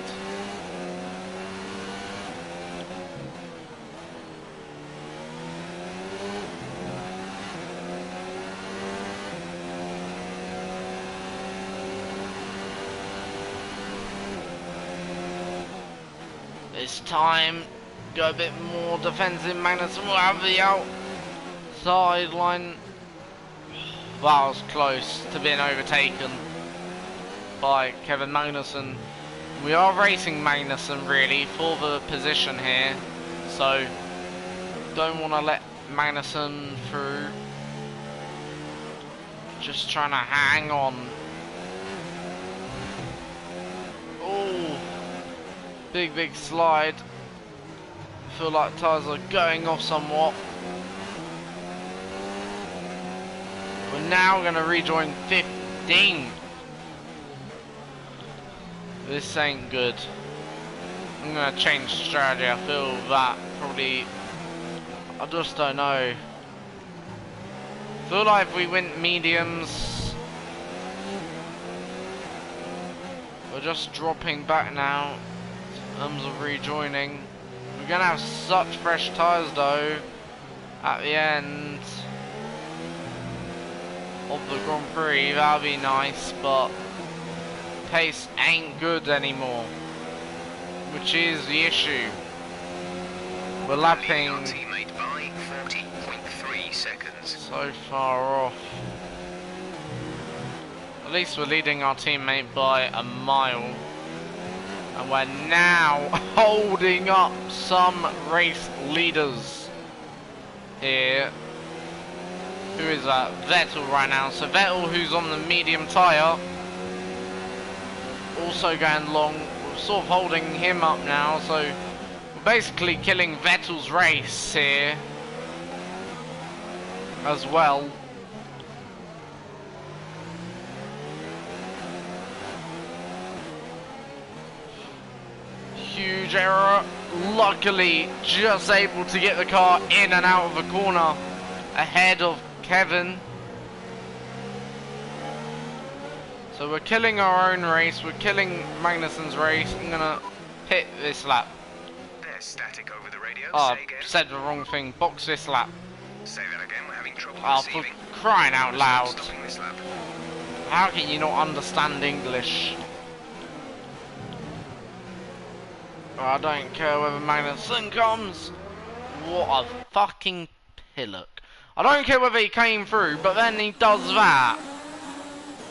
This time, go a bit more defensive. Magnussen will have the outside line. That was close to being overtaken by Kevin Magnussen. We are racing Magnussen really for the position here, so don't want to let Magnussen through. Just trying to hang on. Oh, big slide. Feel like tyres are going off somewhat. We're now going to rejoin 15th. This ain't good. I'm gonna change strategy. I feel that probably. I just don't know. I feel like if we went mediums, we're just dropping back now in terms of rejoining. We're gonna have such fresh tyres though at the end of the Grand Prix. That'd be nice, but pace ain't good anymore, which is the issue. We're lapping by 40.3 seconds. so far off. At least we're leading our teammate by a mile. And we're now holding up some race leaders here. Who is that? Vettel right now. So Vettel, who's on the medium tyre, also going long. We're sort of holding him up now. So we're basically killing Vettel's race here as well. Huge error. Luckily, just able to get the car in and out of the corner ahead of Kevin. So we're killing our own race. We're killing Magnussen's race. I'm gonna hit this lap. They're static over the radio. Oh, Say again. said the wrong thing. Box this lap. Say that again. We're having trouble Oh, for receiving. crying out loud. Stopping this lap. How can you not understand English? I don't care whether Magnussen comes. What a fucking pillock. I don't care whether he came through, but then he does that.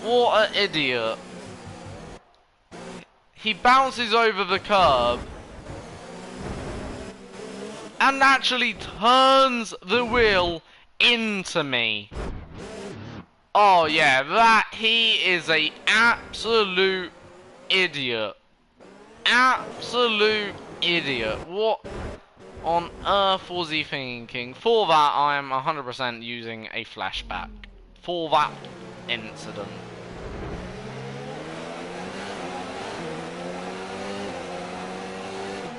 What an idiot. He bounces over the curb and actually turns the wheel into me. Oh yeah, he is a absolute idiot. Absolute idiot. What on earth was he thinking? For that, I am 100% using a flashback. For that incident.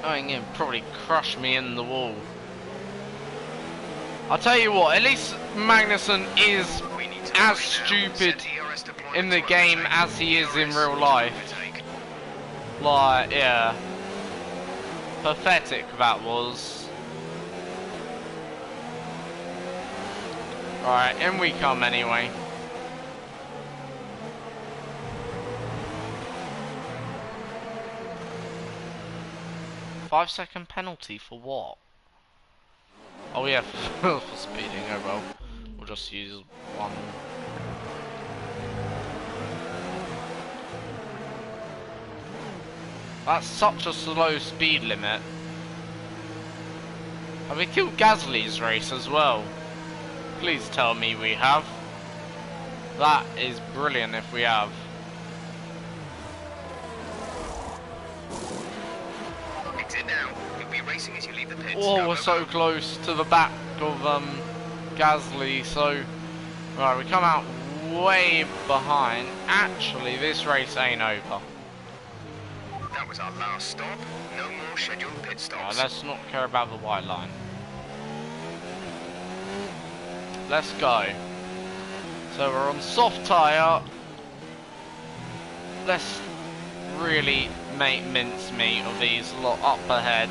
Going in, probably crush me in the wall. I'll tell you what, at least Magnussen is as stupid in the game as he is in real life. Like, yeah. Pathetic that was. Alright, in we come anyway. Five-second penalty for what? Oh yeah, for speeding. Oh well, we'll just use one. That's such a slow speed limit. Have we killed Gasly's race as well? Please tell me we have. That is brilliant if we have. Exit now. You'll be racing as you leave the pits. Oh, we're so close to the back of Gasly. So, right, we come out way behind. Actually, this race ain't over. That was our last stop. No more scheduled pit stops. Let's not care about the white line. Let's go. So we're on soft tyre. Let's really make mincemeat of these lot up ahead.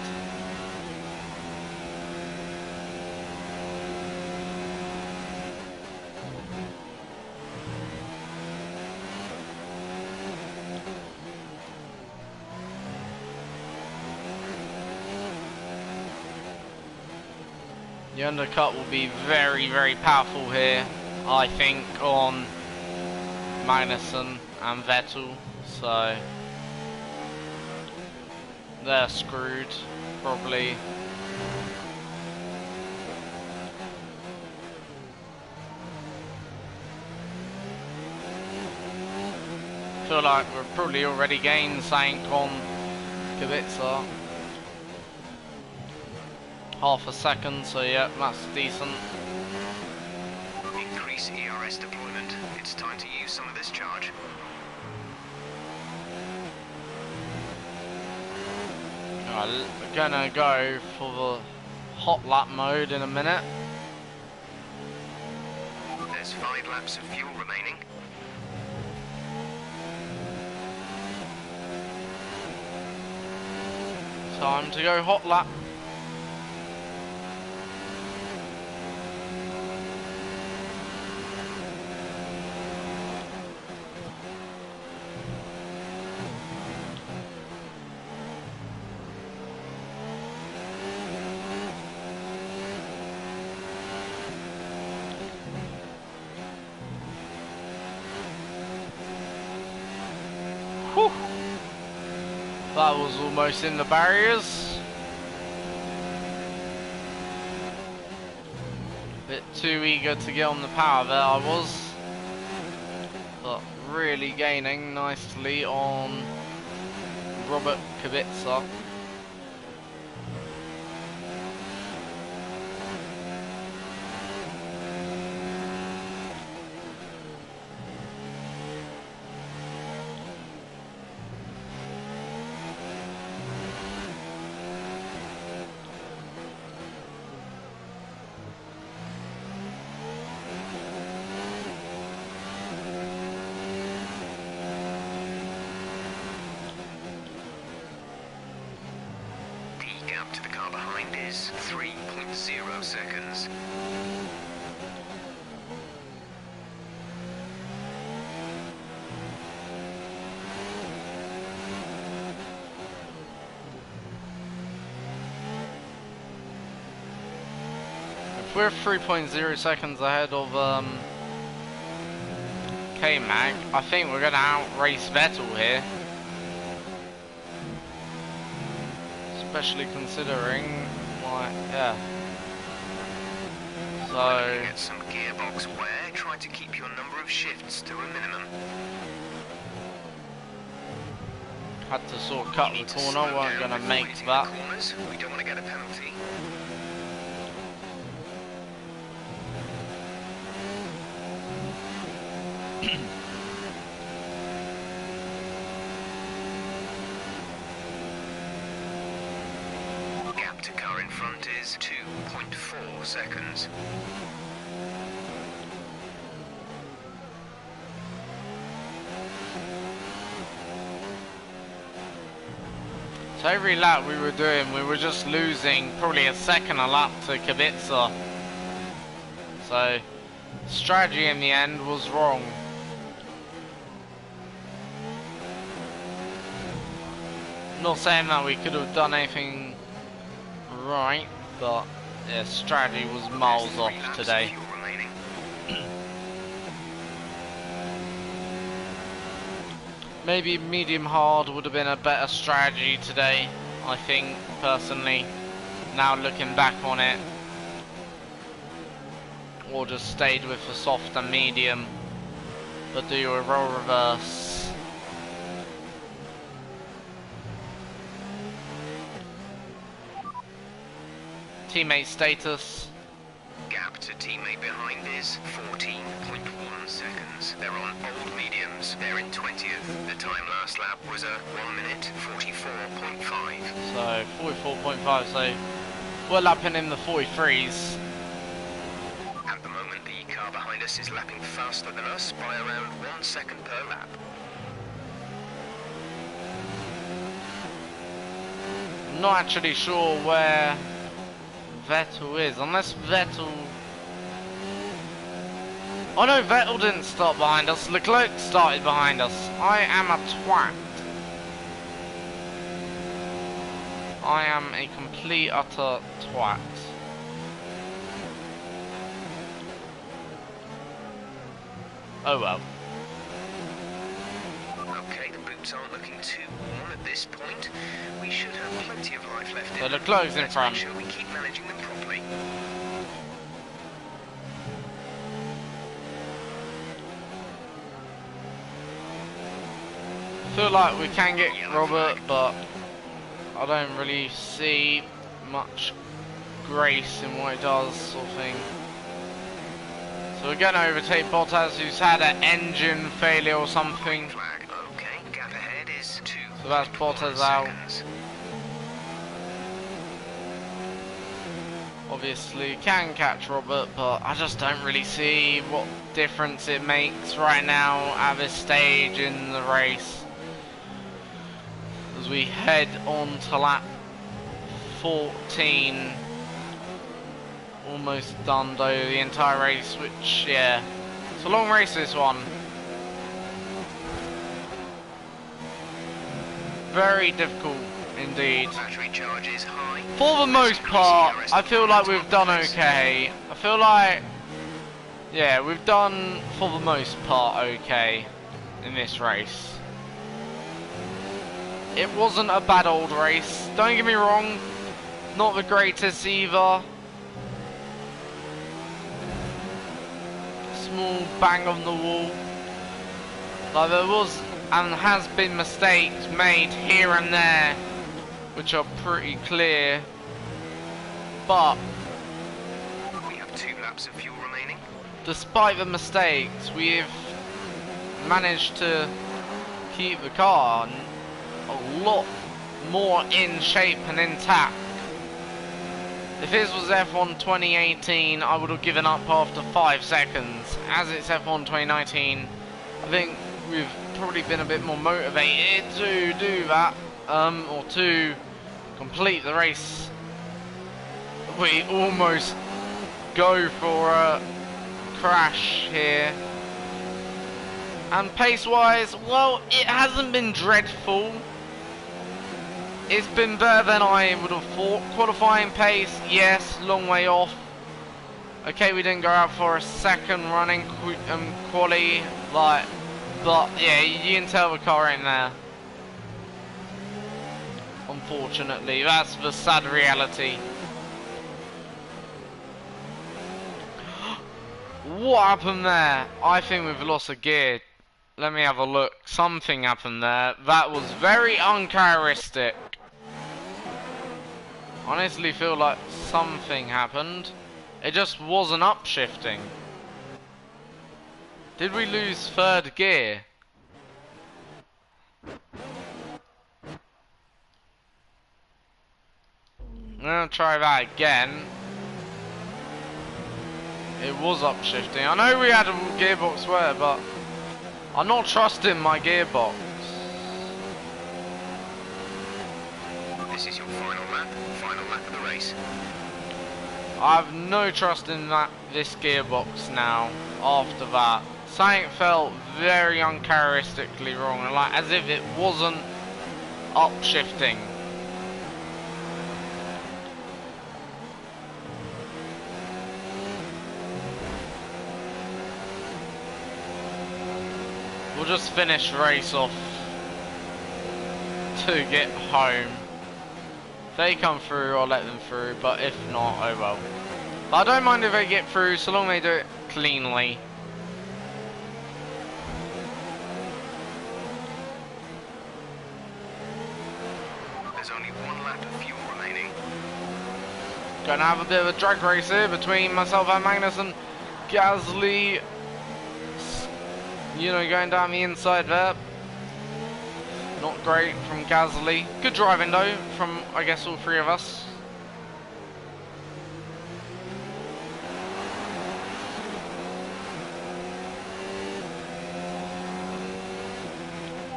The undercut will be very, very powerful here, I think, on Magnussen and Vettel, so they're screwed, probably. Feel like we've probably already gained something on Kubica. Half a second, so yeah, that's decent. Increase ERS deployment. It's time to use some of this charge. We're gonna go for the hot lap mode in a minute. There's 5 laps of fuel remaining. Time to go hot lap. Whew. That was almost in the barriers. Bit too eager to get on the power there, I was. But really gaining nicely on Robert Kubica. To the car behind is 3.0 seconds. If we're 3.0 seconds ahead of K-Mag, I think we're gonna outrace Vettel here. Especially considering, like, yeah. So Get some gearbox wear. Try to keep your number of shifts to a minimum. had to sort of cut the corner. Weren't gonna make that. We don't want to get a penalty. Gap to car in front is 2.4 seconds. So every lap we were doing, we were just losing probably a second a lap to Kubica. So strategy in the end was wrong. Not saying that we could have done anything right, but yeah, strategy was miles off today. Maybe medium hard would have been a better strategy today, I think, personally, now looking back on it. Or just stayed with the soft and medium, but do a role reverse. Teammate status. Gap to teammate behind is 14.1 seconds. They're on old mediums. They're in 20th. The time last lap was a 1 minute 44.5. So 44.5. So we're lapping in the 43s. At the moment, the car behind us is lapping faster than us by around 1 second per lap. I'm not actually sure where Vettel is, unless Vettel... Oh no, Vettel didn't start behind us, Leclerc started behind us. I am a twat. I am a complete utter twat. Oh well. Okay, the boots aren't looking too warm at this point. We should have plenty of life left So in them. Leclerc's in Let's front. make sure we keep managing them properly. Feel like we can get Robert, but I don't really see much grace in what he does, sort of thing. So we're going to overtake Bottas, who's had an engine failure or something. Flag. Okay, gap ahead is 2. So that's Bottas out. obviously can catch Robert, but I just don't really see what difference it makes right now at this stage in the race. As we head on to lap 14, almost done though the entire race, which, yeah, it's a long race this one. Very difficult indeed. Battery charge is high. For the most part, I feel like we've done okay. I feel like, yeah, we've done for the most part okay in this race. It wasn't a bad old race, don't get me wrong, not the greatest either. Small bang on the wall. Like there was and has been mistakes made here and there, which are pretty clear, but We have 2 laps of fuel remaining. despite the mistakes, we've managed to keep the car a lot more in shape and intact. If this was F1 2018, I would have given up after 5 seconds. As it's F1 2019, I think we've probably been a bit more motivated to do that, or to complete the race. We almost go for a crash here. And pace-wise, well, it hasn't been dreadful. It's been better than I would have thought. Qualifying pace, yes, long way off. Okay, we didn't go out for a second running quali, like, but yeah, you can tell the car ain't there. Unfortunately, that's the sad reality. What happened there? I think we've lost a gear. Let me have a look. Something happened there. That was very uncharacteristic. Honestly feel like something happened. It just wasn't upshifting. Did we lose 3rd gear? I'm gonna try that again. It was upshifting. I know we had a gearbox there, but I'm not trusting my gearbox. This is your final lap of the race. I have no trust in this gearbox now. After that, something felt very uncharacteristically wrong, like as if it wasn't upshifting. We'll just finish the race off to get home. If they come through, I'll let them through, but if not, oh well. But I don't mind if they get through, so long as they do it cleanly. There's only 1 lap of fuel remaining. Gonna have a bit of a drag race here between myself and Magnus and Gasly. You know, going down the inside there. Not great from Gasly. Good driving though from, I guess, all 3 of us.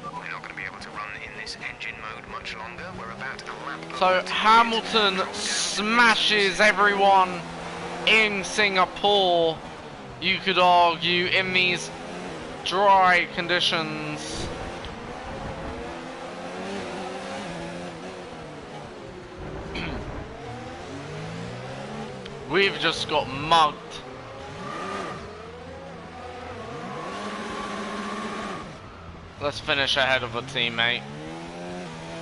We're not going to be able to run in this engine mode much longer. We're about a lap. So Hamilton smashes everyone in Singapore, you could argue, in these dry conditions. We've just got mugged. Let's finish ahead of a teammate.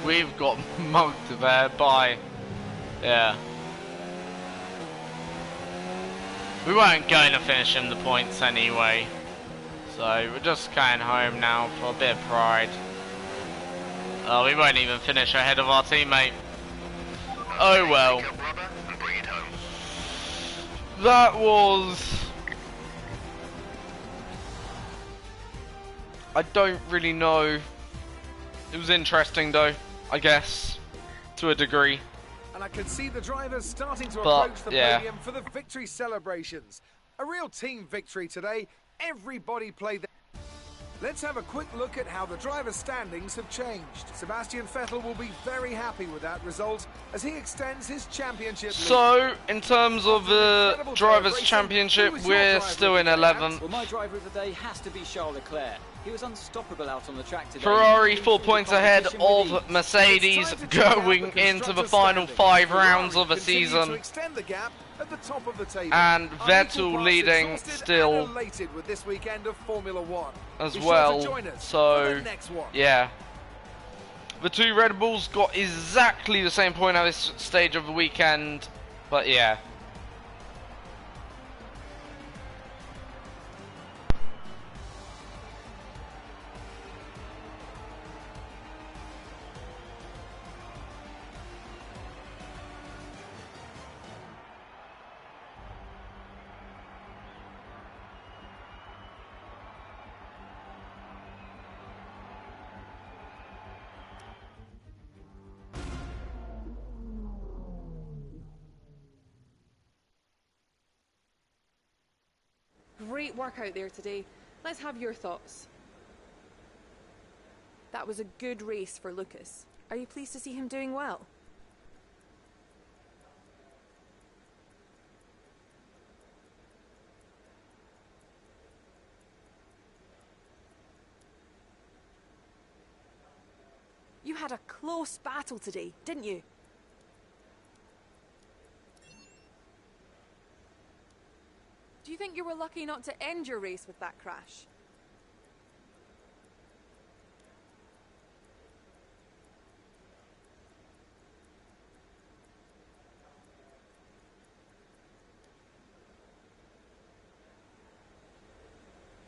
We've got mugged there by, yeah. We weren't going to finish in the points anyway. So we're just going home now for a bit of pride. Oh, we won't even finish ahead of our teammate. Oh well. That was... I don't really know. It was interesting though, I guess, to a degree. And I can see the drivers starting to But, approach the yeah. podium for the victory celebrations. A real team victory today. Everybody played their... Let's have a quick look at how the drivers' standings have changed. Sebastian Vettel will be very happy with that result as he extends his championship lead. So, in terms of the Drivers' Championship, we're still in 11th. Well, my driver of the day has to be Charles Leclerc. He was unstoppable out on the track today. Ferrari 4 points ahead of Mercedes going into the final 5 rounds of the season. And Vettel leading still with this weekend of Formula 1. as well. So, yeah. The 2 Red Bulls got exactly the same point at this stage of the weekend. But yeah. Great work out there today. Let's have your thoughts. That was a good race for Lucas. Are you pleased to see him doing well? You had a close battle today, didn't you? Do you think you were lucky not to end your race with that crash?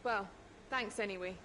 Well, thanks anyway.